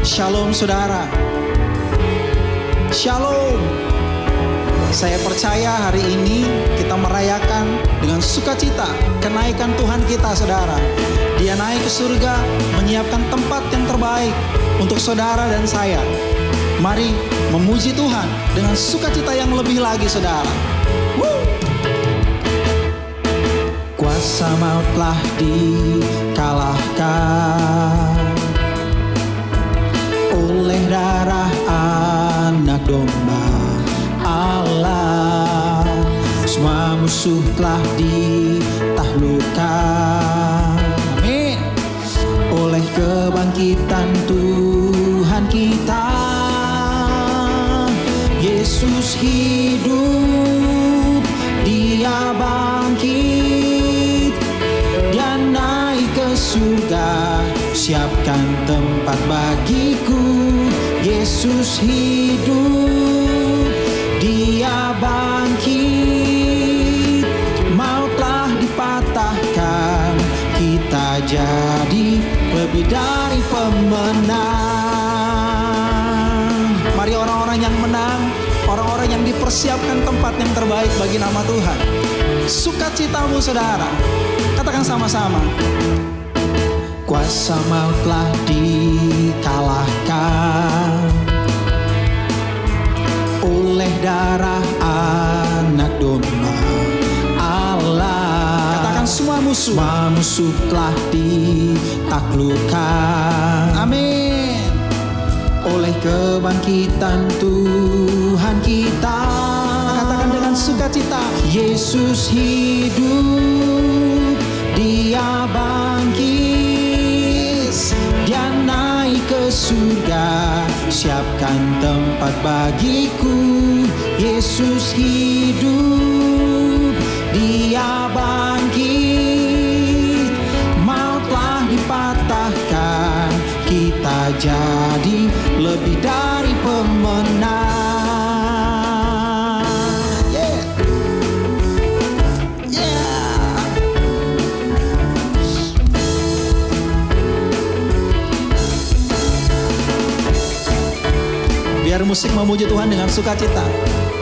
Shalom saudara. Shalom. Saya percaya hari ini kita merayakan dengan sukacita kenaikan Tuhan kita saudara. Dia naik ke surga menyiapkan tempat yang terbaik untuk saudara dan saya. Mari memuji Tuhan dengan sukacita yang lebih lagi saudara. Kuasa maut telah dikalahkan oleh darah anak domba Allah. Semua musuh telah ditaklukkan, amin, oleh kebangkitan Tuhan kita. Yesus hidup, Dia bangkit, Dia naik ke surga, siapkan tempat bagiku. Yesus hidup, Dia bangkit, maut telah dipatahkan, kita jadi lebih dari pemenang. Mari orang-orang yang menang, orang-orang yang dipersiapkan tempat yang terbaik bagi nama Tuhan. Sukacitamu saudara, katakan sama-sama. Kuasa maut telah dikalahkan oleh darah anak domba Allah. Katakan semua musuh telah ditaklukkan, amin, oleh kebangkitan Tuhan kita. Katakan dengan sukacita. Yesus hidup, Dia bangkit, Dia naik ke surga, siapkan tempat bagiku. Yesus hidup, Dia bangkit, maut telah dipatahkan, kita jadi lebih dari pemenang. Yeah. Yeah. Biar musik memuji Tuhan dengan sukacita,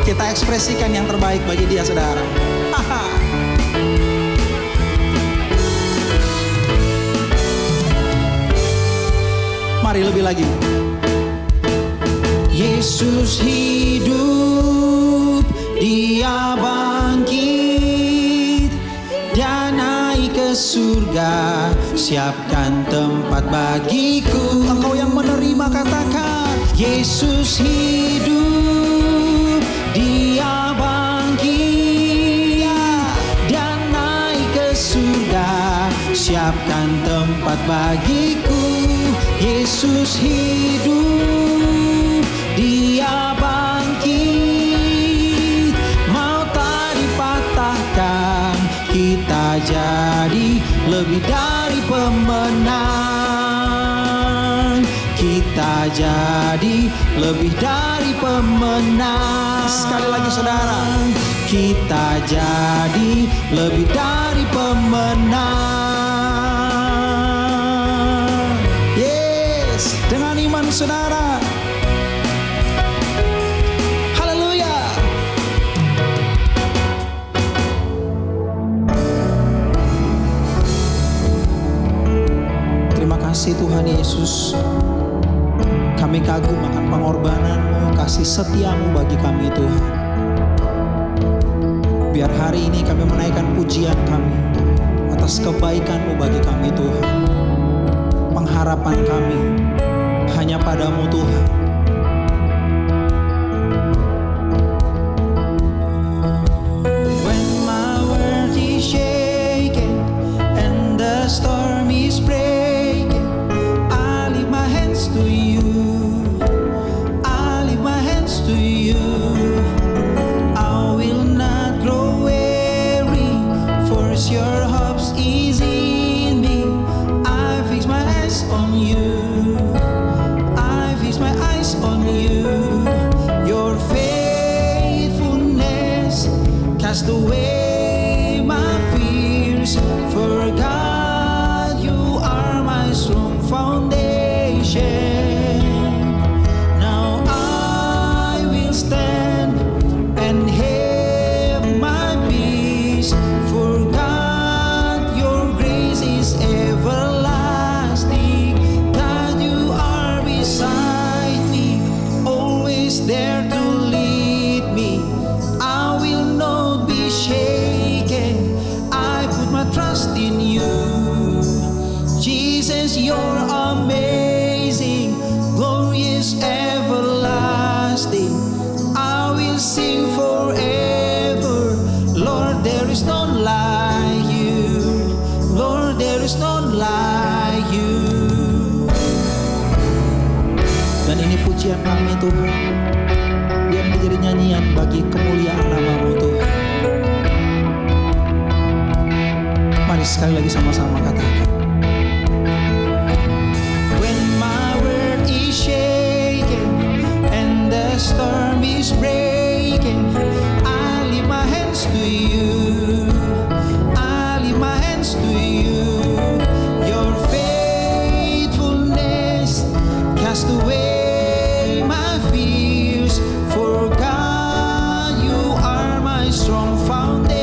kita ekspresikan yang terbaik bagi Dia saudara. Mari lebih lagi. Yesus hidup, Dia bangkit, Dia naik ke surga, siapkan tempat bagiku. Engkau yang menerima katakan. Yesus hidup, Dia bangkit, Dia naik ke surga, siapkan tempat bagiku. Yesus hidup, Dia bangkit, maut tak dipatahkan, kita jadi lebih dari pemenang. Kita jadi lebih dari pemenang. Sekali lagi saudara, kita jadi lebih dari pemenang. Yes, dengan iman saudara. Haleluya. Terima kasih Tuhan Yesus. Kami kagum akan pengorbanan-Mu, kasih setia-Mu bagi kami Tuhan. Biar hari ini kami menaikkan pujian kami atas kebaikan-Mu bagi kami Tuhan. Pengharapan kami hanya padamu Tuhan. When my world is shaking and the storm is breaking, I lift my hands to you. To you, I will not grow weary, for your hopes is in me. I fix my eyes on you. I fix my eyes is none like you. Dan ini pujian kami Tuhan, biar menjadi nyanyian bagi kemuliaan nama-Mu Tuhan. Mari sekali lagi sama-sama katakan. When my world is shaking and the storm is breaking, I lift my hands to you. I lift my hands to you. Your faithfulness cast away my fears. For God, you are my strong foundation.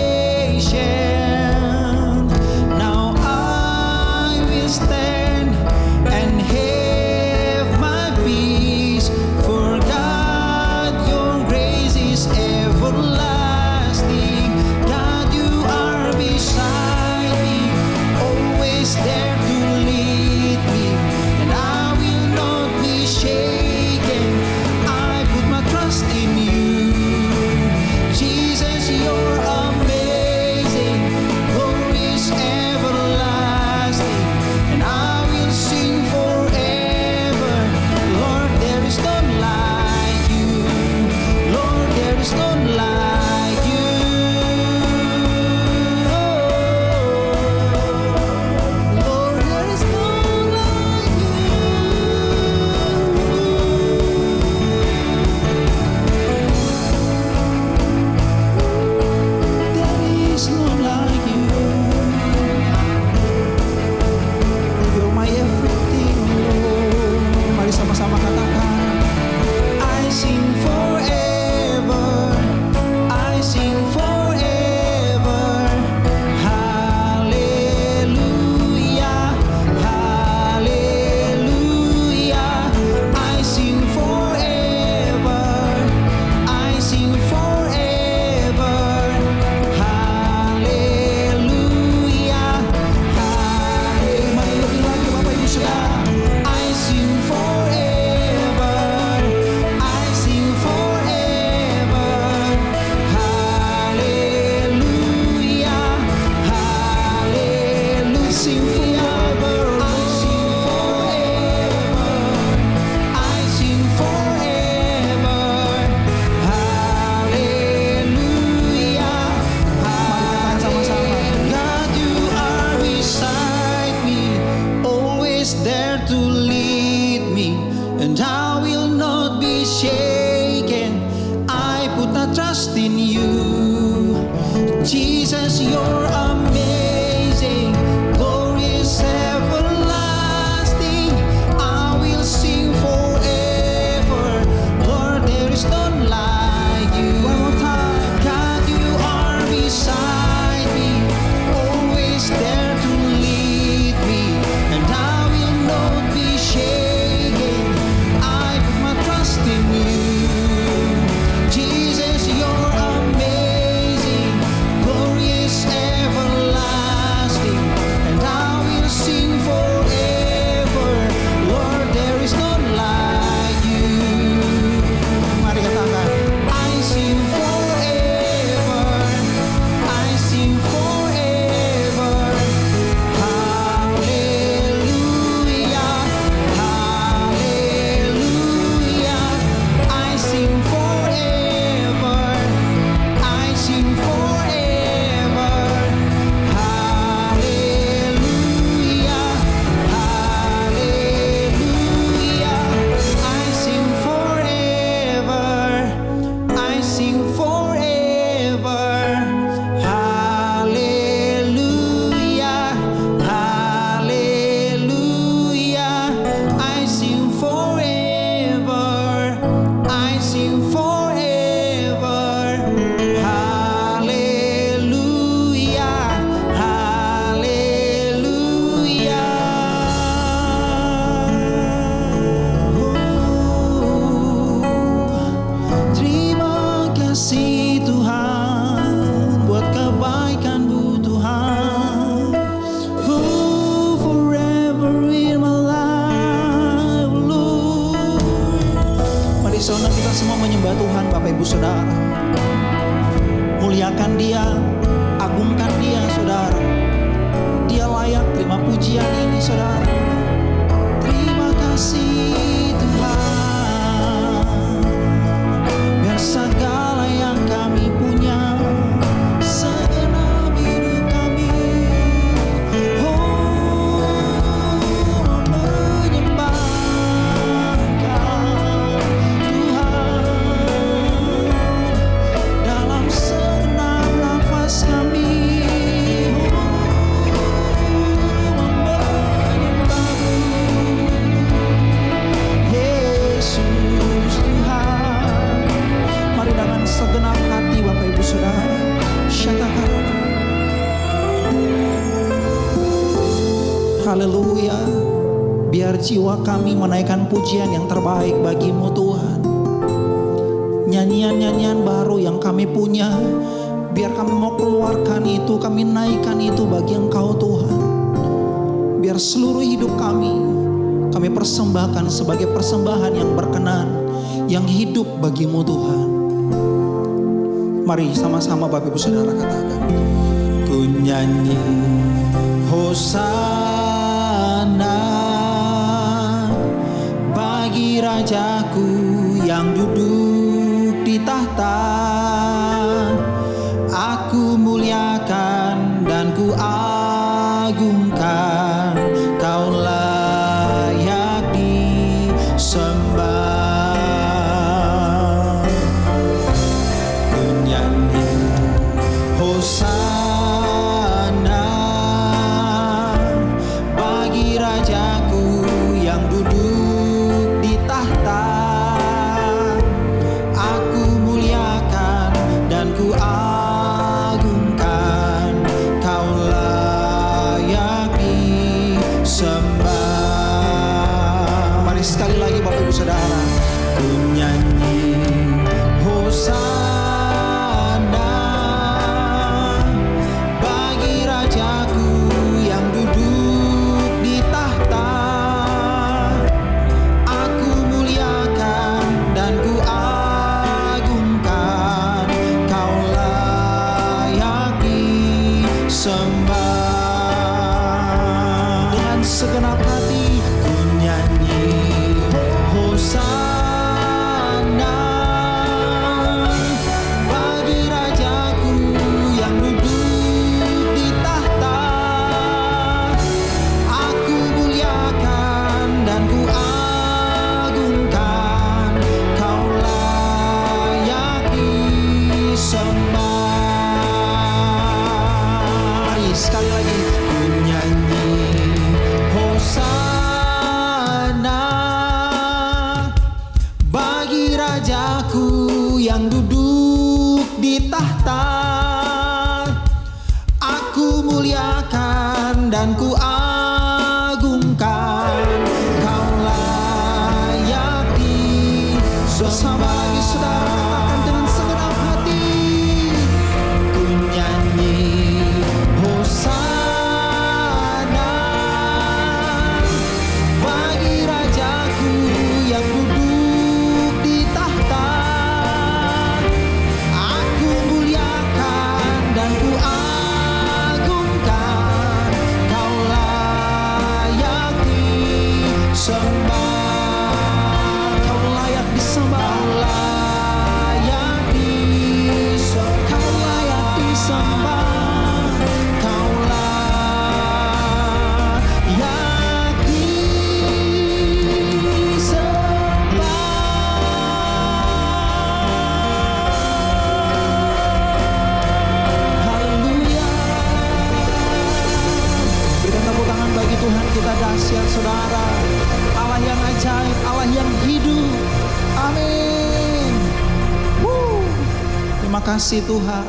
Jesus, you're amazing, glorious, everlasting. I will sing forever, Lord, there is none like you. One more time. God, you are beside me, always there to lead me, and I will not be shaken. I put my trust in you. Jesus, you're amazing, glorious, everlasting, and I will sing forever, Lord, there is none like you. Mari katakan, I sing forever, I sing forever, hallelujah, hallelujah. I sing forever, I sing forever, hallelujah, hallelujah. I sing forever, I sing forever, hallelujah, hallelujah. I sing forever, I sing forever, hallelujah, hallelujah. Terima kasih Tuhan buat kebaikan-Mu Tuhan. Forever in my life, Lord. Mari saudara kita semua menyembah Tuhan, Bapak Ibu Saudara. Muliakan Dia, agungkan Dia, Saudara. Dia layak terima puji Haleluya. Biar jiwa kami menaikkan pujian yang terbaik bagi-Mu Tuhan. Nyanyian-nyanyian baru yang kami punya, biar kami mau keluarkan itu, kami naikkan itu bagi Engkau Tuhan. Biar seluruh hidup kami persembahkan sebagai persembahan yang berkenan, yang hidup bagi-Mu Tuhan. Mari sama-sama Bapak Ibu Saudara katakan. Ku nyanyi Hosana bagi Rajaku yang duduk di tahta. Aku muliakan dan ku agungkan, Kau layak disembah. Ku nyanyi Hosana bagi Rajaku yang duduk di tahta. Aku muliakan dan ku agungkan, Kau layak disembah. Mari sekali lagi Bapak Ibu Saudara. Ku nyanyi Hosana bagi Rajaku yang duduk di tahta. Aku muliakan dan ku agungkan, Kau layak disembah. Dengan segenap hati ku nyanyi Hosana bagi Rajaku yang duduk di tahta. Aku muliakan dan ku agungkan, Kau layak disembah. Mari sekali lagi ku nyanyi Hosana bagi Rajaku yang duduk di tahta. Aku muliakan dan ku agungkan, Kau layak disembah. Bagi saudara katakan dengan segenap hati. Ku nyanyi Hosana bagi Rajaku yang duduk di tahta. Aku muliakan dan ku agungkan, Kau layak disembah. Kau layak disembah. Kau layak disembah. Kau layak disembah. Haleluya. Berikan tepuk tangan bagi Tuhan kita dahsyat saudara. Allah yang ajaib, Allah yang hidup. Amin. Terima kasih Tuhan.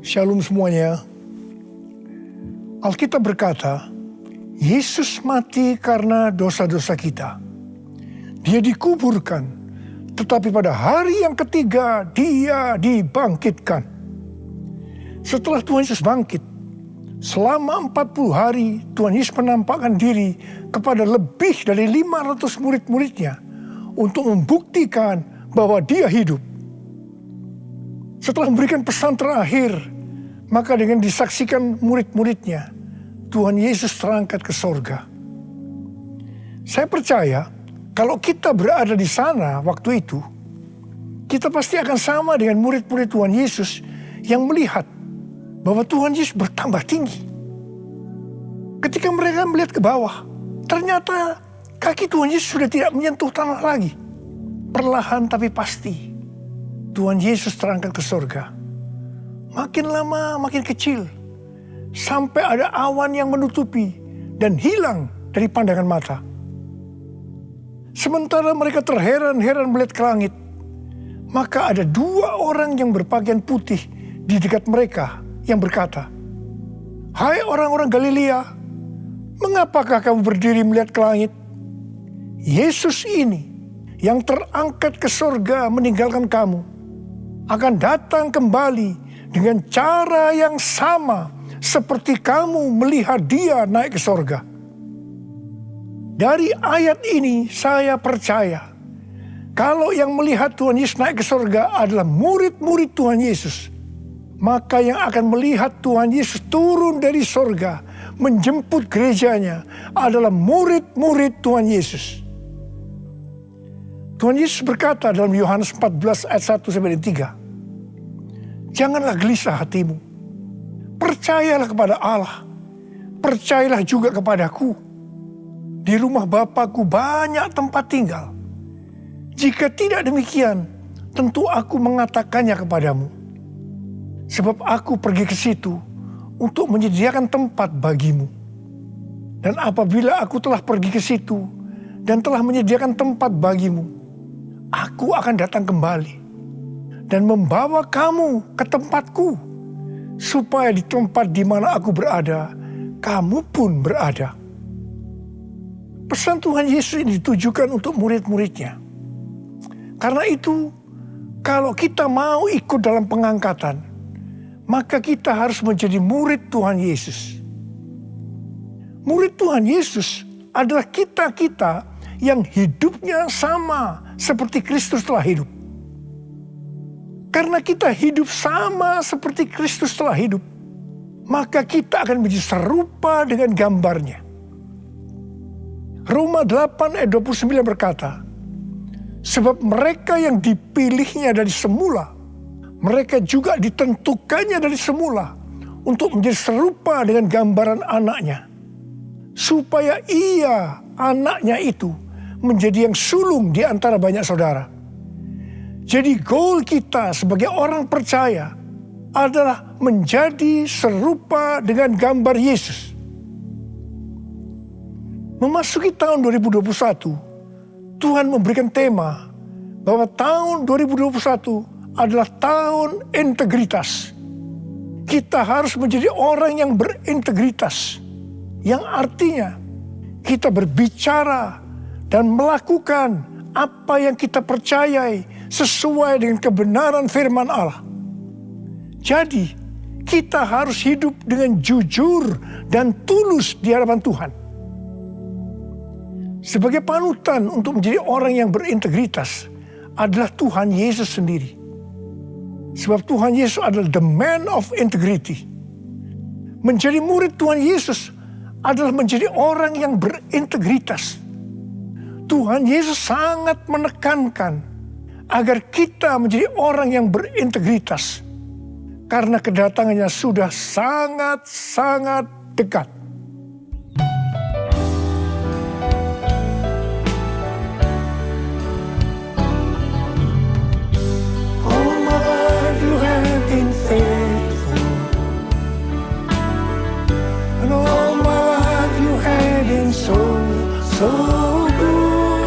Shalom semuanya. Alkitab berkata, Yesus mati karena dosa-dosa kita. Dia dikuburkan, tetapi pada hari yang ketiga Dia dibangkitkan. Setelah Tuhan Yesus bangkit, selama 40 hari Tuhan Yesus menampakkan diri kepada lebih dari 500 murid-muridnya untuk membuktikan bahwa Dia hidup. Setelah memberikan pesan terakhir, maka dengan disaksikan murid-muridnya, Tuhan Yesus terangkat ke sorga. Saya percaya kalau kita berada di sana waktu itu, kita pasti akan sama dengan murid-murid Tuhan Yesus yang melihat bahwa Tuhan Yesus bertambah tinggi. Ketika mereka melihat ke bawah, ternyata kaki Tuhan Yesus sudah tidak menyentuh tanah lagi. Perlahan tapi pasti, Tuhan Yesus terangkat ke sorga. Makin lama makin kecil, sampai ada awan yang menutupi dan hilang dari pandangan mata. Sementara mereka terheran-heran melihat ke langit, maka ada 2 orang yang berpakaian putih di dekat mereka yang berkata, "Hai orang-orang Galilea, mengapakah kamu berdiri melihat ke langit? Yesus ini yang terangkat ke sorga meninggalkan kamu, akan datang kembali dengan cara yang sama seperti kamu melihat dia naik ke sorga." Dari ayat ini saya percaya kalau yang melihat Tuhan Yesus naik ke sorga adalah murid-murid Tuhan Yesus, maka yang akan melihat Tuhan Yesus turun dari sorga menjemput gerejanya adalah murid-murid Tuhan Yesus. Tuhan Yesus berkata dalam Yohanes 14 ayat 1-3, "Janganlah gelisah hatimu, percayalah kepada Allah, percayalah juga kepadaku. Di rumah Bapa-Ku banyak tempat tinggal. Jika tidak demikian, tentu Aku mengatakannya kepadamu. Sebab Aku pergi ke situ untuk menyediakan tempat bagimu. Dan apabila Aku telah pergi ke situ dan telah menyediakan tempat bagimu, Aku akan datang kembali dan membawa kamu ke tempatku, supaya di tempat di mana Aku berada, kamu pun berada." Pesan Tuhan Yesus ini ditujukan untuk murid-muridnya. Karena itu, kalau kita mau ikut dalam pengangkatan, maka kita harus menjadi murid Tuhan Yesus. Murid Tuhan Yesus adalah kita-kita yang hidupnya sama seperti Kristus telah hidup. Karena kita hidup sama seperti Kristus telah hidup, maka kita akan menjadi serupa dengan gambarnya. Roma 8 ayat 29 berkata, "Sebab mereka yang dipilihnya dari semula, mereka juga ditentukannya dari semula untuk menjadi serupa dengan gambaran anaknya, supaya ia, anaknya itu, menjadi yang sulung di antara banyak saudara." Jadi goal kita sebagai orang percaya adalah menjadi serupa dengan gambar Yesus. Memasuki tahun 2021, Tuhan memberikan tema bahwa tahun 2021 adalah tahun integritas. Kita harus menjadi orang yang berintegritas, yang artinya kita berbicara dan melakukan apa yang kita percayai sesuai dengan kebenaran firman Allah. Jadi, kita harus hidup dengan jujur dan tulus di hadapan Tuhan. Sebagai panutan untuk menjadi orang yang berintegritas adalah Tuhan Yesus sendiri. Sebab Tuhan Yesus adalah the man of integrity. Menjadi murid Tuhan Yesus adalah menjadi orang yang berintegritas. Tuhan Yesus sangat menekankan agar kita menjadi orang yang berintegritas, karena kedatangannya sudah sangat-sangat dekat. So good.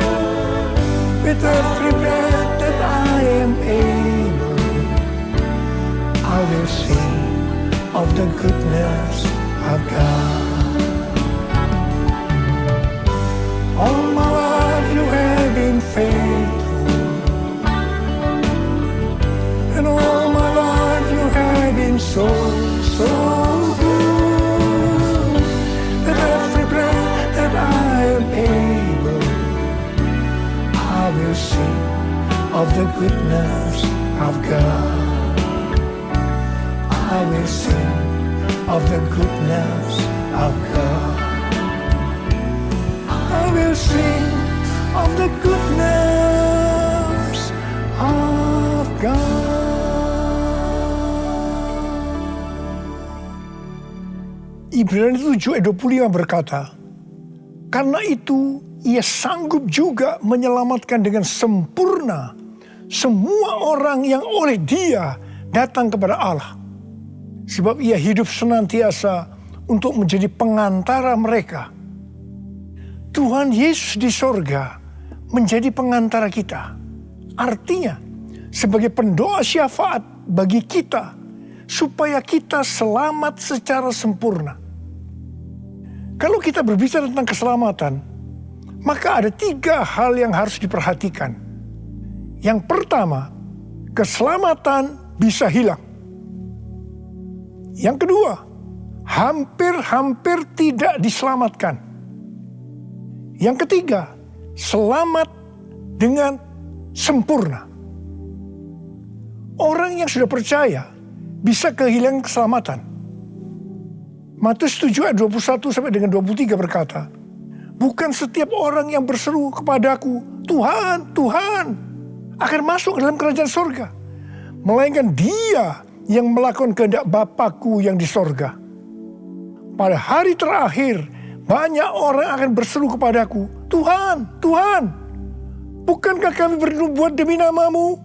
With every breath that I am able, I will sing of the goodness of God. All my life you have been faithful, and all my life you have been so good. With every breath that I am able, I will sing of the goodness of God. I will sing of the goodness of God. I will sing of the goodness of God. Ibrani 7 ayat 25 berkata, "Karena itu ia sanggup juga menyelamatkan dengan sempurna semua orang yang oleh dia datang kepada Allah. Sebab ia hidup senantiasa untuk menjadi pengantara mereka." Tuhan Yesus di sorga menjadi pengantara kita. Artinya, sebagai pendoa syafaat bagi kita, supaya kita selamat secara sempurna. Kalau kita berbicara tentang keselamatan, maka ada 3 hal yang harus diperhatikan. Yang pertama, keselamatan bisa hilang. Yang kedua, hampir-hampir tidak diselamatkan. Yang ketiga, selamat dengan sempurna. Orang yang sudah percaya bisa kehilangan keselamatan. Matius 7 ayat 21 sampai dengan 23 berkata, bukan setiap orang yang berseru kepadaku, Tuhan, Tuhan, akan masuk ke dalam kerajaan sorga, melainkan dia yang melakukan kehendak Bapa-Ku yang di sorga. Pada hari terakhir, banyak orang akan berseru kepadaku, Tuhan, Tuhan, bukankah kami bernubuat demi nama-Mu,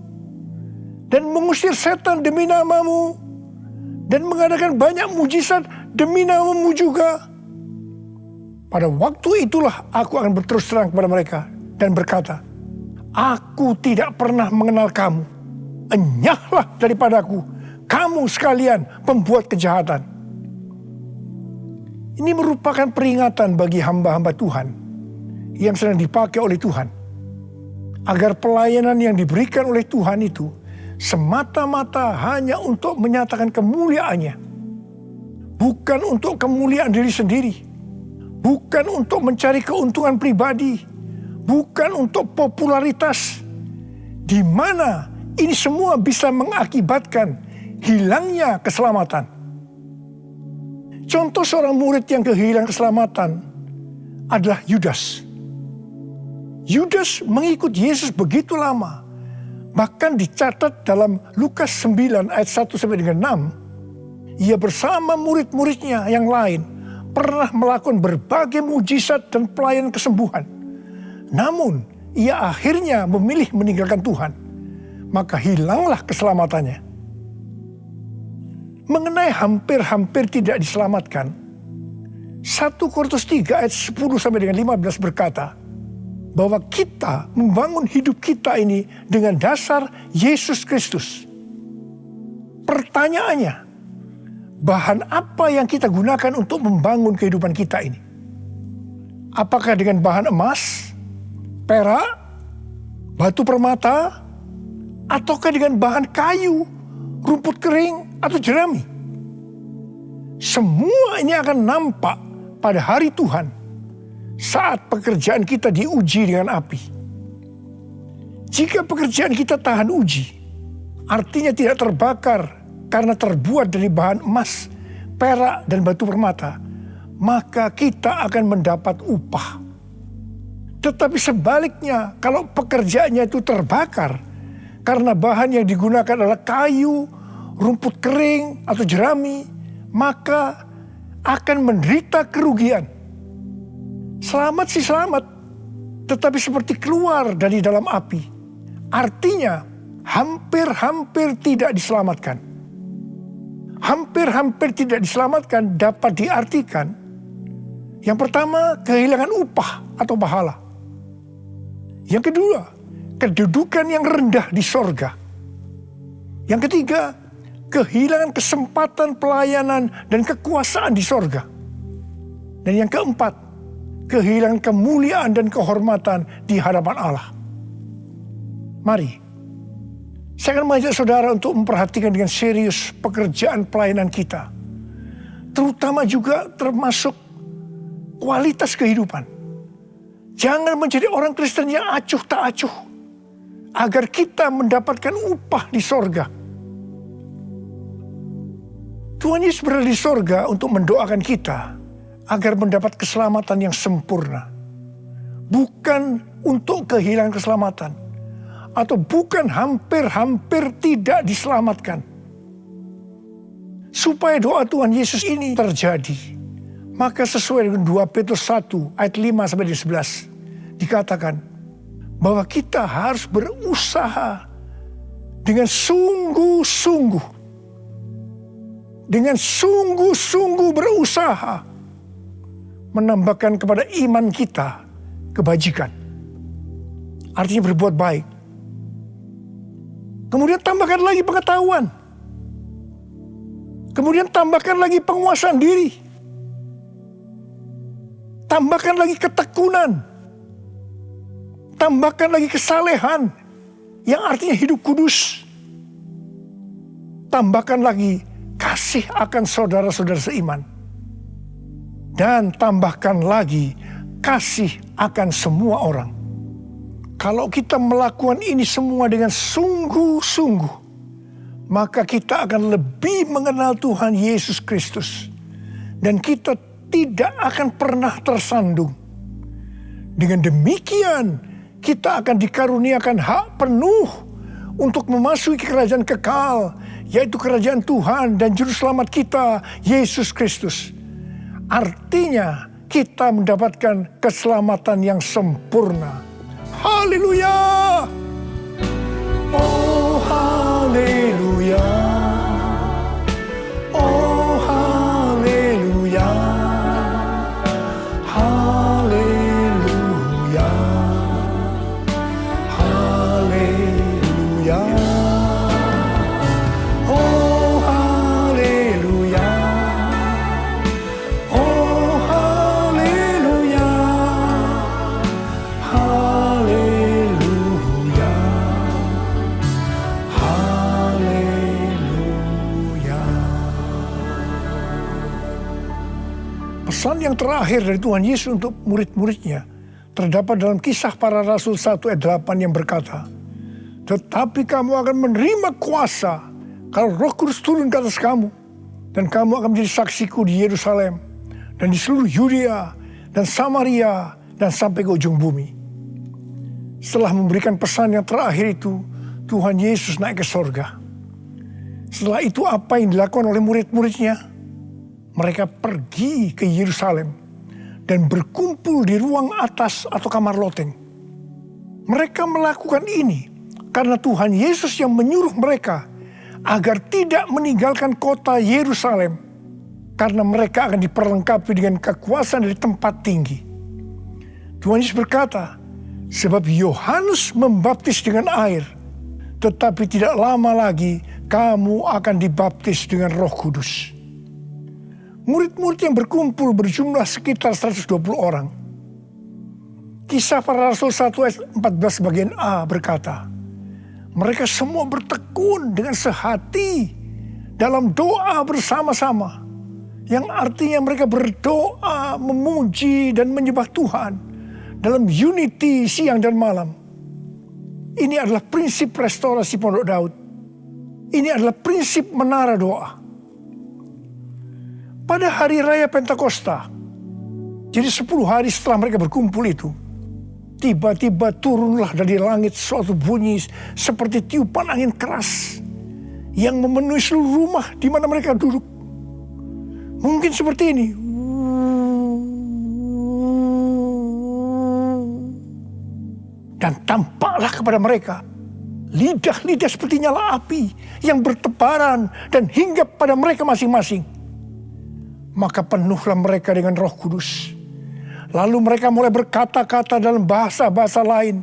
dan mengusir setan demi nama-Mu, dan mengadakan banyak mujizat demi nama-Mu juga? Pada waktu itulah aku akan berterus terang kepada mereka dan berkata, aku tidak pernah mengenal kamu. Enyahlah daripadaku, kamu sekalian pembuat kejahatan. Ini merupakan peringatan bagi hamba-hamba Tuhan yang sedang dipakai oleh Tuhan, agar pelayanan yang diberikan oleh Tuhan itu semata-mata hanya untuk menyatakan kemuliaannya, bukan untuk kemuliaan diri sendiri, bukan untuk mencari keuntungan pribadi, bukan untuk popularitas, di mana ini semua bisa mengakibatkan hilangnya keselamatan. Contoh seorang murid yang kehilangan keselamatan adalah Yudas. Yudas mengikut Yesus begitu lama, bahkan dicatat dalam Lukas 9 ayat 1 sampai dengan 6, ia bersama murid-muridnya yang lain pernah melakukan berbagai mujizat dan pelayanan kesembuhan. Namun, ia akhirnya memilih meninggalkan Tuhan, maka hilanglah keselamatannya. Mengenai hampir-hampir tidak diselamatkan, 1 Korintus 3 ayat 10 sampai dengan 15 berkata, bahwa kita membangun hidup kita ini dengan dasar Yesus Kristus. Pertanyaannya, bahan apa yang kita gunakan untuk membangun kehidupan kita ini? Apakah dengan bahan emas, perak, batu permata, ataukah dengan bahan kayu, rumput kering, atau jerami? Semua ini akan nampak pada hari Tuhan saat pekerjaan kita diuji dengan api. Jika pekerjaan kita tahan uji, artinya tidak terbakar karena terbuat dari bahan emas, perak, dan batu permata, maka kita akan mendapat upah. Tetapi sebaliknya, kalau pekerjaannya itu terbakar karena bahan yang digunakan adalah kayu, rumput kering, atau jerami, maka akan menderita kerugian. Selamat sih selamat, tetapi seperti keluar dari dalam api. Artinya, hampir-hampir tidak diselamatkan. Hampir-hampir tidak diselamatkan dapat diartikan, yang pertama, kehilangan upah atau pahala. Yang kedua, kedudukan yang rendah di sorga. Yang ketiga, kehilangan kesempatan pelayanan dan kekuasaan di sorga. Dan yang keempat, kehilangan kemuliaan dan kehormatan di hadapan Allah. Mari, saya akan mengajak saudara untuk memperhatikan dengan serius pekerjaan pelayanan kita. Terutama juga termasuk kualitas kehidupan. Jangan menjadi orang Kristen yang acuh tak acuh, agar kita mendapatkan upah di sorga. Tuhan Yesus berada di sorga untuk mendoakan kita agar mendapat keselamatan yang sempurna. Bukan untuk kehilangan keselamatan, atau bukan hampir-hampir tidak diselamatkan. Supaya doa Tuhan Yesus ini terjadi, maka sesuai dengan 2 Petrus 1 ayat 5 sampai 11 dikatakan bahwa kita harus berusaha dengan sungguh-sungguh. Dengan sungguh-sungguh berusaha menambahkan kepada iman kita kebajikan. artinya berbuat baik. Kemudian tambahkan lagi pengetahuan. Kemudian tambahkan lagi penguasaan diri. Tambahkan lagi ketekunan. Tambahkan lagi kesalehan, yang artinya hidup kudus. Tambahkan lagi kasih akan saudara-saudara seiman. Dan tambahkan lagi kasih akan semua orang. Kalau kita melakukan ini semua dengan sungguh-sungguh, maka kita akan lebih mengenal Tuhan Yesus Kristus. Dan kita tidak akan pernah tersandung. Dengan demikian, kita akan dikaruniakan hak penuh untuk memasuki kerajaan kekal, yaitu kerajaan Tuhan dan Juru Selamat kita, Yesus Kristus. Artinya, kita mendapatkan keselamatan yang sempurna. Haleluya! Oh, haleluya! Oh, haleluya! Haleluya! Haleluya! Oh, haleluya! Oh, haleluya! Haleluya! Haleluya! Pesan yang terakhir dari Tuhan Yesus untuk murid-muridnya terdapat dalam Kisah Para Rasul 1 ayat 8 yang berkata, "Tetapi kamu akan menerima kuasa kalau Roh Kudus turun ke atas kamu, dan kamu akan menjadi saksiku di Yerusalem dan di seluruh Yudea dan Samaria dan sampai ke ujung bumi." Setelah memberikan pesan yang terakhir itu, Tuhan Yesus naik ke sorga. Setelah itu apa yang dilakukan oleh murid-muridnya? Mereka pergi ke Yerusalem dan berkumpul di ruang atas atau kamar loteng. Mereka melakukan ini karena Tuhan Yesus yang menyuruh mereka agar tidak meninggalkan kota Yerusalem, karena mereka akan diperlengkapi dengan kekuasaan dari tempat tinggi. Tuhan Yesus berkata, "Sebab Yohanes membaptis dengan air, tetapi tidak lama lagi kamu akan dibaptis dengan Roh Kudus." Murid-murid yang berkumpul berjumlah sekitar 120 orang. Kisah Para Rasul 1 ayat 14 bagian A berkata, mereka semua bertekun dengan sehati dalam doa bersama-sama. Yang artinya mereka berdoa, memuji dan menyembah Tuhan dalam unity siang dan malam. Ini adalah prinsip restorasi Pondok Daud. Ini adalah prinsip menara doa. Pada hari raya Pentakosta, jadi 10 hari setelah mereka berkumpul itu, tiba-tiba turunlah dari langit suatu bunyi seperti tiupan angin keras yang memenuhi seluruh rumah di mana mereka duduk. Mungkin seperti ini. Dan tampaklah kepada mereka lidah-lidah seperti nyala api yang bertebaran dan hinggap pada mereka masing-masing. Maka penuhlah mereka dengan Roh Kudus. Lalu mereka mulai berkata-kata dalam bahasa-bahasa lain,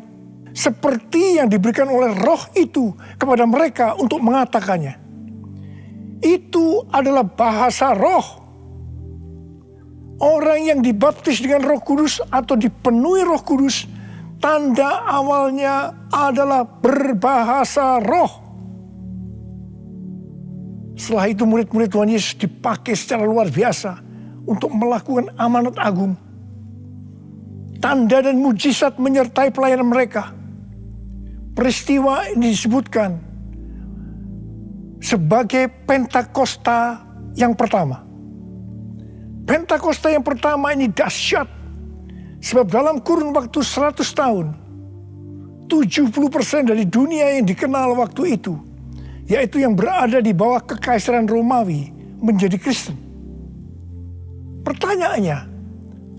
seperti yang diberikan oleh Roh itu kepada mereka untuk mengatakannya. Itu adalah bahasa Roh. Orang yang dibaptis dengan Roh Kudus atau dipenuhi Roh Kudus, tanda awalnya adalah berbahasa roh. Setelah itu murid-murid Tuhan Yesus dipakai secara luar biasa untuk melakukan amanat agung. Tanda dan mujizat menyertai pelayanan mereka. Peristiwa ini disebutkan sebagai Pentakosta yang pertama. Pentakosta yang pertama ini dahsyat. Sebab dalam kurun waktu 100 tahun, 70% dari dunia yang dikenal waktu itu, yaitu yang berada di bawah kekaisaran Romawi, menjadi Kristen. Pertanyaannya,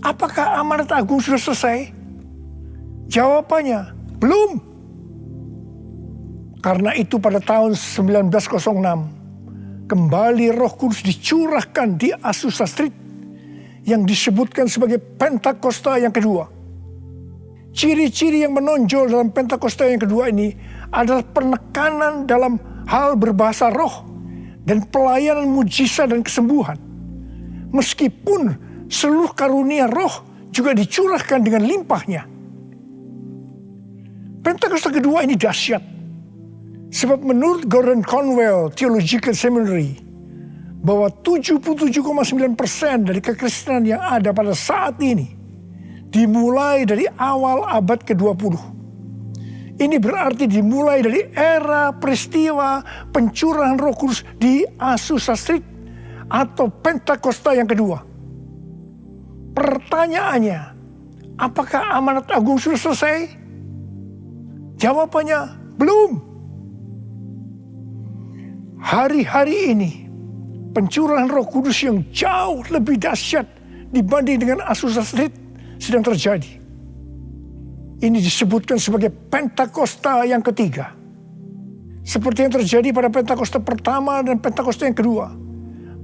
apakah amanat agung sudah selesai? Jawabannya, belum. Karena itu pada tahun 1906, kembali Roh Kudus dicurahkan di Azusa Street, yang disebutkan sebagai Pentakosta yang kedua. Ciri-ciri yang menonjol dalam Pentakosta yang kedua ini adalah penekanan dalam hal berbahasa roh dan pelayanan mujizat dan kesembuhan. Meskipun seluruh karunia roh juga dicurahkan dengan limpahnya. Pentakosta kedua ini dahsyat. Sebab menurut Gordon Conwell Theological Seminary, bahwa 77,9% dari kekristenan yang ada pada saat ini dimulai dari awal abad ke-20. Ini berarti dimulai dari era peristiwa pencurahan Roh Kudus di Azusa Street atau Pentakosta yang kedua. Pertanyaannya, apakah amanat agung sudah selesai? Jawabannya, belum. Hari-hari ini, pencurahan Roh Kudus yang jauh lebih dahsyat dibanding dengan Azusa Street sedang terjadi. Ini disebutkan sebagai Pentakosta yang ketiga. Seperti yang terjadi pada Pentakosta pertama dan Pentakosta yang kedua.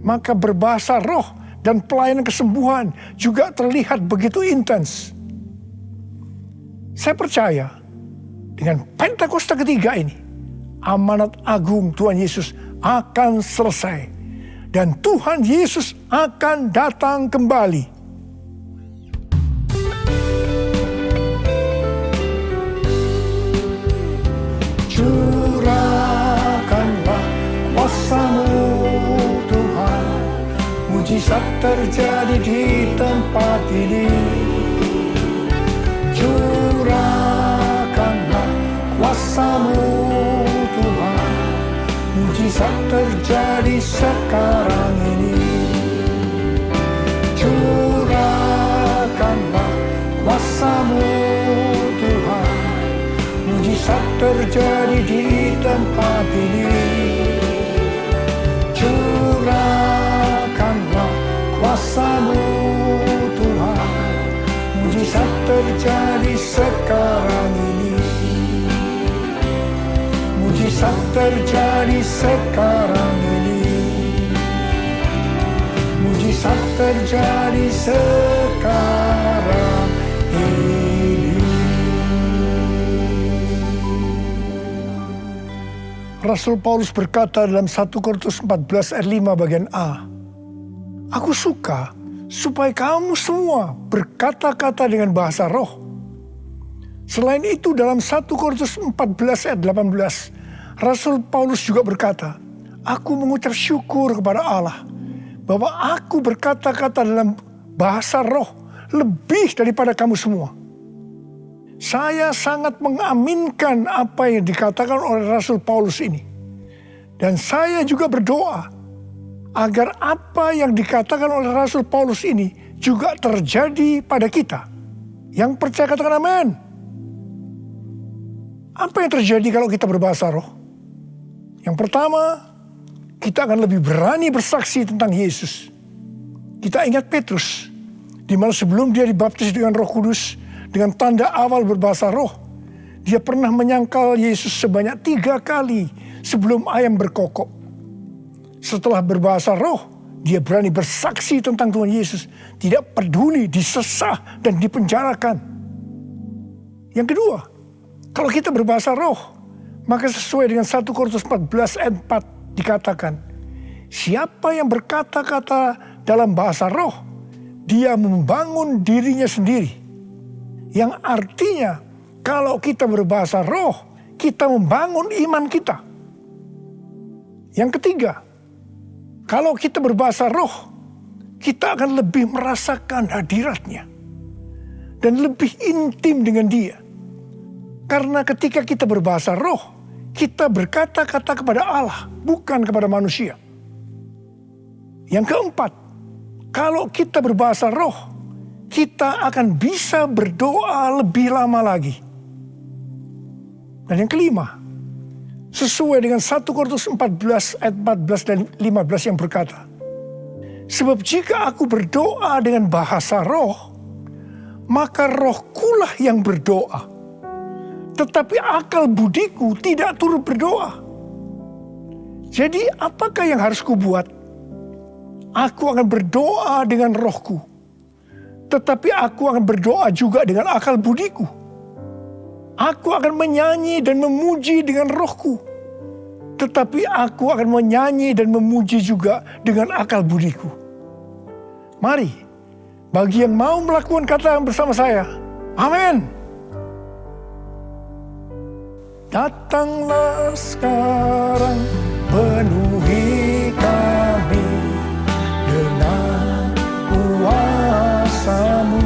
Maka berbahasa roh dan pelayanan kesembuhan juga terlihat begitu intens. Saya percaya dengan Pentakosta ketiga ini, amanat agung Tuhan Yesus akan selesai. Dan Tuhan Yesus akan datang kembali. Curahkanlah kuasa-Mu Tuhan, mujizat terjadi di tempat ini. Curahkanlah kuasa-Mu Tuhan, mujizat terjadi sekarang ini. Curahkanlah kuasa-Mu Tuhan, mujizat terjadi di tempat ini. Curahkanlah kuasa-Mu Tuhan, mujizat terjadi sekarang ini. Mujizat terjadi sekarang ini. Mujizat terjadi sekarang ini. Rasul Paulus berkata dalam 1 Korintus 14 ayat 5 bagian A, "Aku suka supaya kamu semua berkata-kata dengan bahasa roh." Selain itu dalam 1 Korintus 14 ayat 18, Rasul Paulus juga berkata, "Aku mengucap syukur kepada Allah bahwa aku berkata-kata dalam bahasa roh lebih daripada kamu semua." Saya sangat mengaminkan apa yang dikatakan oleh Rasul Paulus ini. Dan saya juga berdoa agar apa yang dikatakan oleh Rasul Paulus ini juga terjadi pada kita. Yang percaya katakan amin. Apa yang terjadi kalau kita berbahasa roh? Yang pertama, kita akan lebih berani bersaksi tentang Yesus. Kita ingat Petrus, di mana sebelum dia dibaptis dengan Roh Kudus, dengan tanda awal berbahasa roh, dia pernah menyangkal Yesus sebanyak 3 kali sebelum ayam berkokok. Setelah berbahasa roh, dia berani bersaksi tentang Tuhan Yesus, tidak peduli disesah dan dipenjarakan. Yang kedua, kalau kita berbahasa roh, maka sesuai dengan 1 Korintus 14 ayat 4 dikatakan, siapa yang berkata-kata dalam bahasa roh, dia membangun dirinya sendiri. Yang artinya, kalau kita berbahasa roh, kita membangun iman kita. Yang ketiga, kalau kita berbahasa roh, kita akan lebih merasakan hadiratnya. Dan lebih intim dengan dia. Karena ketika kita berbahasa roh, kita berkata-kata kepada Allah, bukan kepada manusia. Yang keempat, kalau kita berbahasa roh, kita akan bisa berdoa lebih lama lagi. Dan yang kelima, sesuai dengan 1 Korintus 14 ayat 14 dan 15 yang berkata, sebab jika aku berdoa dengan bahasa roh, maka rohkulah yang berdoa. Tetapi akal budiku tidak turut berdoa. Jadi apakah yang harus kubuat? Aku akan berdoa dengan rohku. Tetapi aku akan berdoa juga dengan akal budiku. Aku akan menyanyi dan memuji dengan rohku. Tetapi aku akan menyanyi dan memuji juga dengan akal budiku. Mari, bagi yang mau melakukan kata bersama saya, amin. Datanglah sekarang, penuhi kami dengan kuasa-Mu.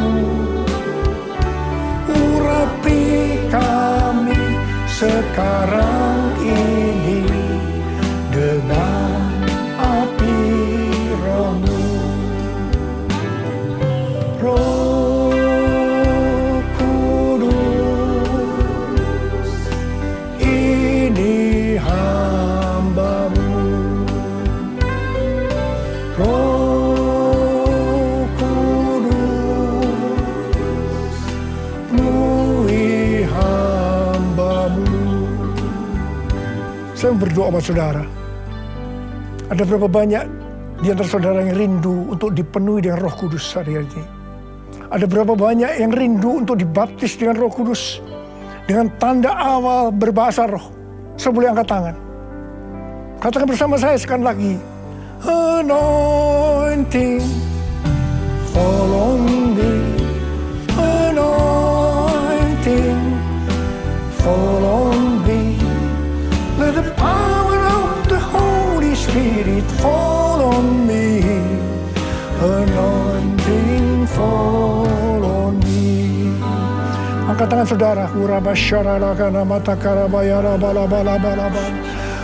Urapi kami sekarang ini dengan api Roh-Mu. Roh Kudus, ini hamba-Mu. Roh Kudus, penuhi hamba-Mu. Saya berdoa buat saudara. Ada berapa banyak di antara saudara yang rindu untuk dipenuhi dengan Roh Kudus hari ini? Ada berapa banyak yang rindu untuk dibaptis dengan Roh Kudus, dengan tanda awal berbahasa roh? Saya boleh angkat tangan. Katakan bersama saya sekali lagi. Anointing, fall on me. Anointing, fall on me. Let the power of the Holy Spirit fall on me. Anointing, fall on me. Angkat tangan saudara. Urabasyaralakana matakarabaya bala-bala-bala-bala.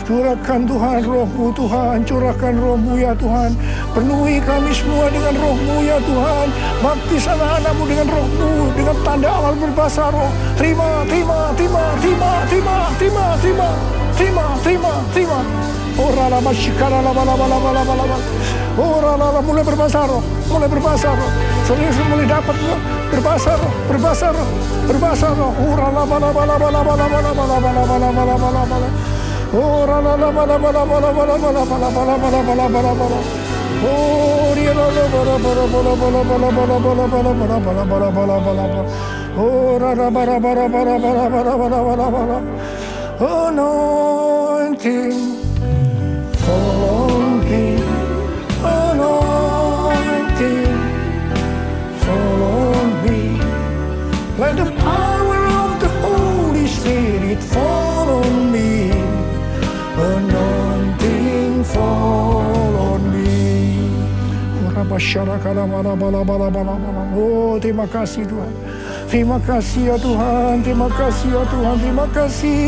Curahkan Tuhan Roh-Mu Tuhan, curahkan Roh-Mu ya Tuhan. Penuhi kami semua dengan Roh-Mu ya Tuhan. Baptis anak-anak-Mu dengan Roh-Mu, dengan tanda awal berbahasa roh. Terima. Ora la masyikara la bala. Ora la mulai berbahasa roh. Saudara mulai dapat berbahasa roh. Ora la bala. Ora la bala. Oh dia la bala. Ora la bala. Anointing, fall on me. Anointing, fall on me. Let the power of the Holy Spirit fall on me. Anointing, fall on me. Oh, terima kasih Tuhan. Terima kasih ya Tuhan, terima kasih ya Tuhan, terima kasih.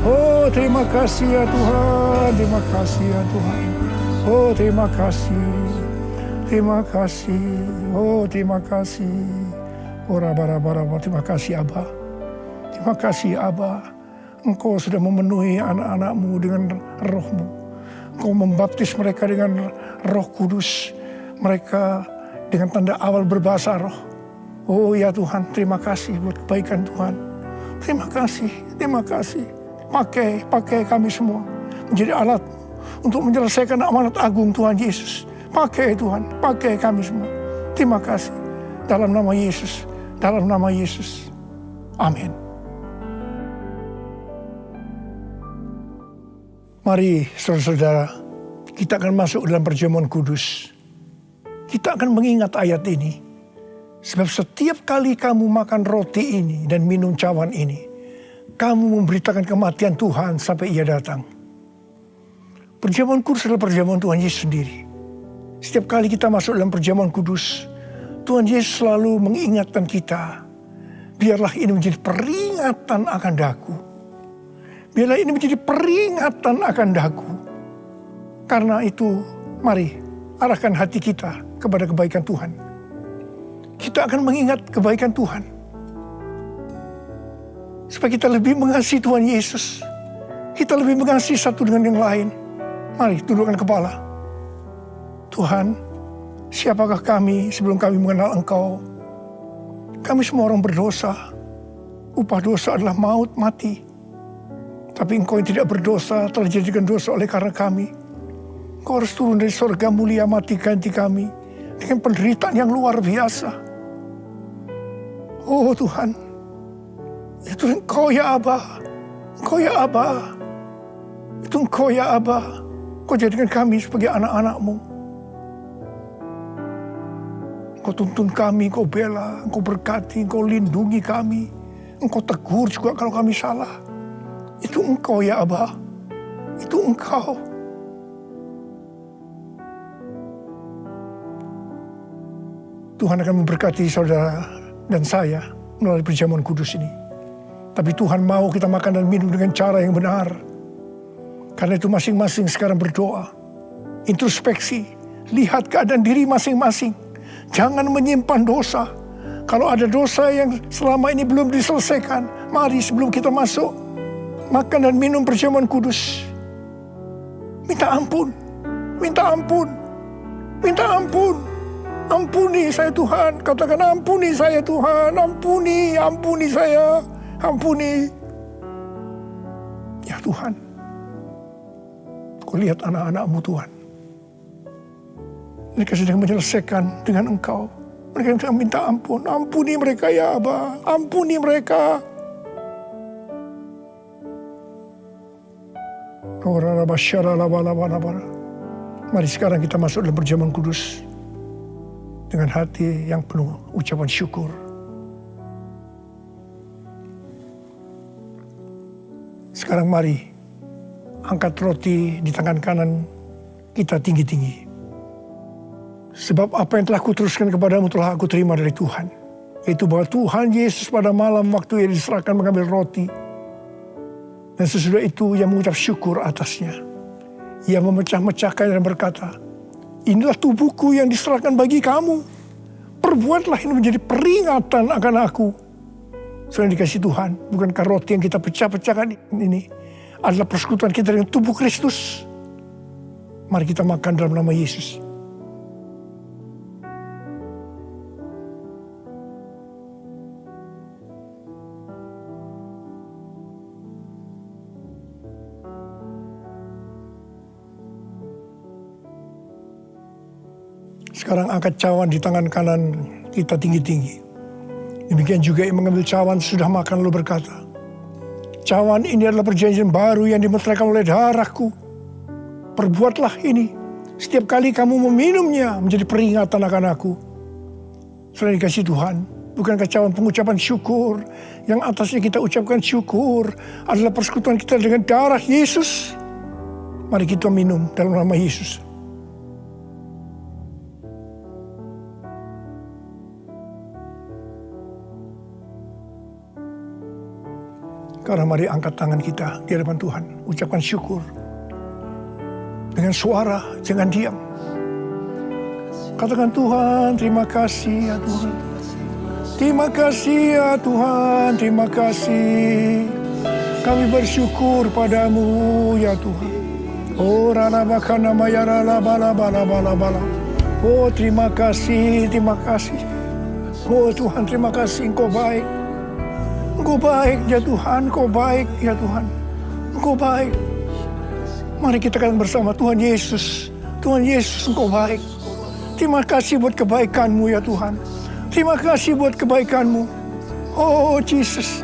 Oh, terima kasih ya Tuhan, terima kasih ya Tuhan. Oh, terima kasih. Oh, terima kasih. Ora bara, terima kasih Abba. Terima kasih Abba. Engkau sudah memenuhi anak-anak-Mu dengan Roh-Mu. Engkau membaptis mereka dengan Roh Kudus. Mereka dengan tanda awal berbahasa roh. Oh ya Tuhan, terima kasih buat kebaikan Tuhan. Terima kasih. Pakai kami semua menjadi alat untuk menyelesaikan amanat agung Tuhan Yesus. Pakai Tuhan, pakai kami semua. Terima kasih. Dalam nama Yesus. Amin. Mari saudara-saudara, kita akan masuk dalam perjamuan kudus. Kita akan mengingat ayat ini. Sebab setiap kali kamu makan roti ini dan minum cawan ini, kamu memberitakan kematian Tuhan sampai Ia datang. Perjamuan kudus adalah perjamuan Tuhan Yesus sendiri. Setiap kali kita masuk dalam perjamuan kudus, Tuhan Yesus selalu mengingatkan kita, biarlah ini menjadi peringatan akan daku. Biarlah ini menjadi peringatan akan daku. Karena itu, mari arahkan hati kita kepada kebaikan Tuhan. Kita akan mengingat kebaikan Tuhan. Supaya kita lebih mengasihi Tuhan Yesus. Kita lebih mengasihi satu dengan yang lain. Mari tundukkan kepala. Tuhan, siapakah kami sebelum kami mengenal Engkau? Kami semua orang berdosa. Upah dosa adalah maut, mati. Tapi Engkau yang tidak berdosa telah dijadikan dosa oleh karena kami. Engkau harus turun dari surga mulia, mati ganti kami dengan penderitaan yang luar biasa. Oh Tuhan, Itu Engkau ya Aba. Engkau ya Aba. Itu Engkau ya Aba. Engkau jadikan kami sebagai anak-anak-Mu. Engkau tuntun kami, Engkau bela, Engkau berkati, Engkau lindungi kami. Engkau tegur juga kalau kami salah. Itu Engkau ya Aba. Itu Engkau. Tuhan akan memberkati saudara dan saya melalui perjamuan kudus ini. Tapi Tuhan mau kita makan dan minum dengan cara yang benar. Karena itu masing-masing sekarang berdoa. Introspeksi. Lihat keadaan diri masing-masing. Jangan menyimpan dosa. Kalau ada dosa yang selama ini belum diselesaikan, mari sebelum kita masuk makan dan minum perjamuan kudus, minta ampun. Minta ampun. Minta ampun. Ampuni saya Tuhan. Katakan ampuni saya Tuhan. Ampuni saya. Ampuni. Ya Tuhan. Kau lihat anak-anak-Mu Tuhan. Mereka sedang menyelesaikan dengan Engkau. Mereka sedang minta ampun. Ampuni mereka ya Aba. Ampuni mereka. Mari sekarang kita masuk dalam perjamuan kudus. Dengan hati yang penuh ucapan syukur. Sekarang mari angkat roti di tangan kanan kita tinggi-tinggi. Sebab apa yang telah kuteruskan kepadamu telah aku terima dari Tuhan. Yaitu bahwa Tuhan Yesus pada malam waktu ia diserahkan mengambil roti. Dan sesudah itu ia mengucap syukur atasnya. Ia memecah-mecahkan dan berkata, inilah tubuhku yang diserahkan bagi kamu. Perbuatlah ini menjadi peringatan akan aku. Saudara dikasih Tuhan, bukankah roti yang kita pecah-pecahkan ini adalah persekutuan kita dengan tubuh Kristus? Mari kita makan dalam nama Yesus. Sekarang angkat cawan di tangan kanan kita tinggi-tinggi. Demikian juga yang mengambil cawan sudah makan lalu berkata, cawan ini adalah perjanjian baru yang dimeteraikan oleh darahku. Perbuatlah ini setiap kali kamu meminumnya menjadi peringatan akan aku. Saudara dikasih Tuhan, bukankah cawan pengucapan syukur yang atasnya kita ucapkan syukur adalah persekutuan kita dengan darah Yesus? Mari kita minum dalam nama Yesus. Karena mari angkat tangan kita di hadapan Tuhan. Ucapkan syukur. Dengan suara, jangan diam. Katakan Tuhan, terima kasih ya Tuhan. Terima kasih ya Tuhan, terima kasih. Kami bersyukur padamu ya Tuhan. Oh ralabakana mayarala bala bala bala bala. Oh terima kasih, terima kasih. Oh Tuhan, terima kasih, Engkau baik. Engkau baik ya Tuhan, Engkau baik ya Tuhan. Engkau baik. Mari kita katakan bersama, Tuhan Yesus. Tuhan Yesus, Engkau baik. Terima kasih buat kebaikan-Mu ya Tuhan. Terima kasih buat kebaikan-Mu. Oh Jesus.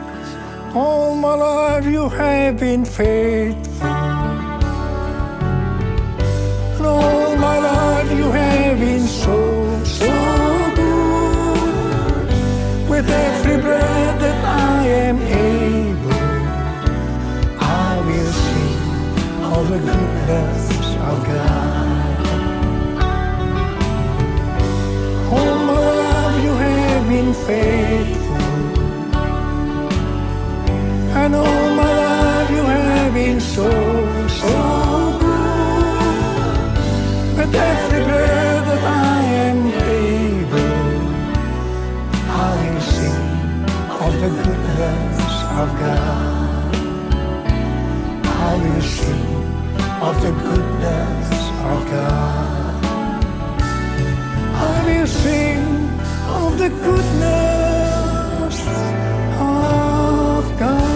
All my life you have been faithful. And all my life you have been so good. With every breath that I am able, I will sing of the goodness of God. All my life you have been faithful, and all my life you have been so good. With every breath that I am able, I will sing of the goodness of God. I will sing of the goodness of God. I will sing of the goodness of God.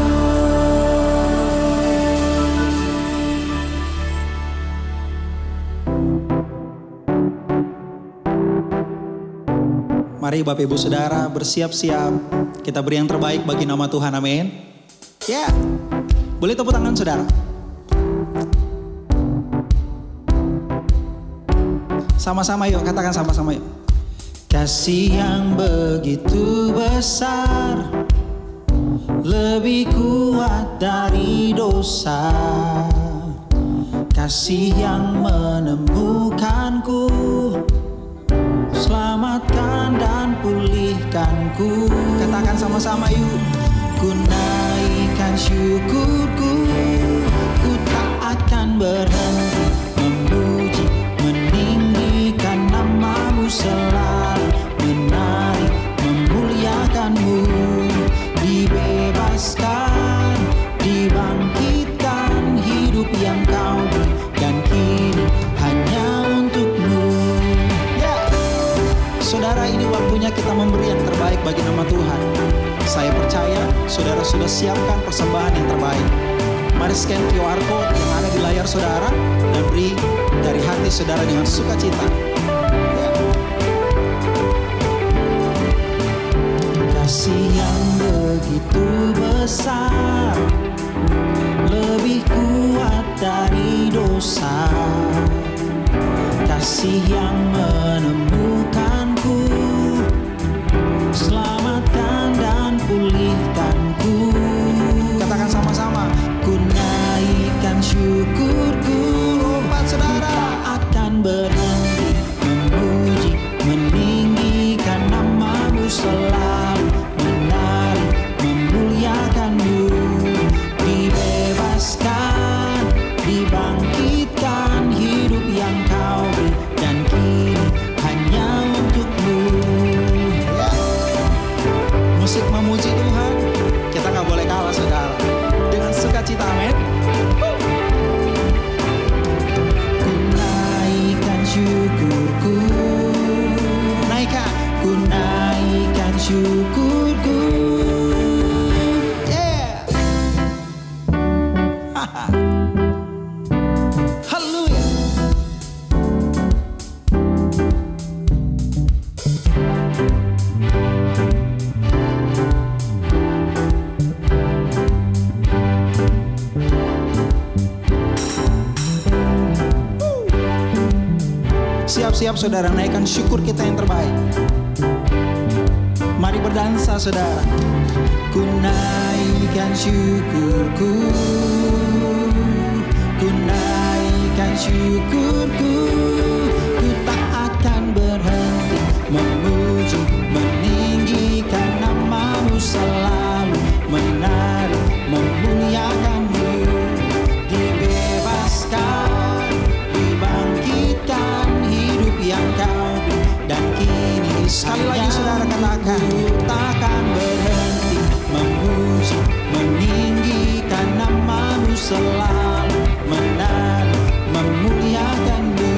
Mari Bapak Ibu Saudara bersiap-siap Kita beri yang terbaik bagi nama Tuhan, amin. Ya, boleh tepuk tangan saudara. Sama-sama yuk, katakan sama-sama yuk. Kasih yang begitu besar, lebih kuat dari dosa. Kasih yang menemukanku, selamatkan dan pulihkanku. Katakan sama-sama yuk. Ku naikkan syukurku, ku tak akan berhenti memuji, meninggikan namamu selalu, menari, memuliakanmu. Dibebaskan, dibangkitkan, hidup yang kau beri, dan kini hanya untukmu. Ya, saudara, ini waktunya kita memberi yang terbaik bagi nama Tuhan. Saya percaya saudara sudah siapkan persembahan yang terbaik. Mari scan QR code yang ada di layar saudara dan beri dari hati saudara dengan sukacita. Ya. Kasih yang begitu besar, lebih kuat dari dosa. Kasih yang menemukanku, selamatkan dan pulihkanku. Katakan sama-sama. Ku naikkan syukurku, lompat saudara. Tak akan berhenti memuji, meninggikan namamu selalu, menari, memuliakanmu. Dibebaskan, dibangkitkan, hidup yang kau beri, dan kini hanya untukmu. Ya. Musik memuji Tuhan, kita gak boleh kalah saudara. Dengan sukacita, amin. Ku naikkan syukurku, naikkan. Ku naikkan syukurku. Yeah. Haleluya. Siap-siap saudara, naikkan syukur kita yang terbaik. Mari berdansa saudara. Ku naikkan syukurku, ku naikkan syukurku, ku tak akan berhenti memuji, meninggikan namamu selalu, menari, memuliakanmu. Dibebaskan, dibangkitkan, hidup yang kau beri, dan kini sekali lagi saudara katakan. Takkan berhenti memuji, meninggikan namamu selalu, menari, memuliakanmu.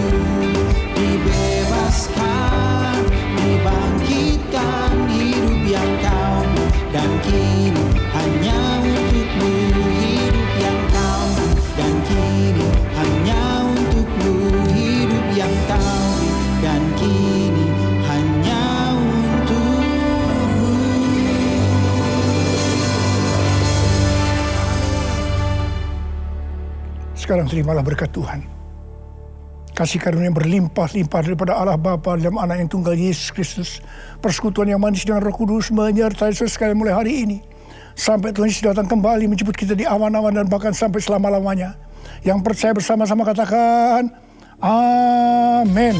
Dibebaskan, dibangkitkan, hidup yang kau beri, dan kini hanya untukmu. Hidup yang kau beri, dan kini hanya untukmu. Hidup yang kau beri, dan kini hanya untukmu. Sekarang terimalah berkat Tuhan. Kasih karunia yang berlimpah-limpah daripada Allah Bapa dalam Anak yang tunggal Yesus Kristus. Persekutuan yang manis dengan Roh Kudus menyertai saudara sekalian mulai hari ini. Sampai Tuhan Yesus datang kembali menjemput kita di awan-awan dan bahkan sampai selama-lamanya. Yang percaya bersama-sama katakan, amin.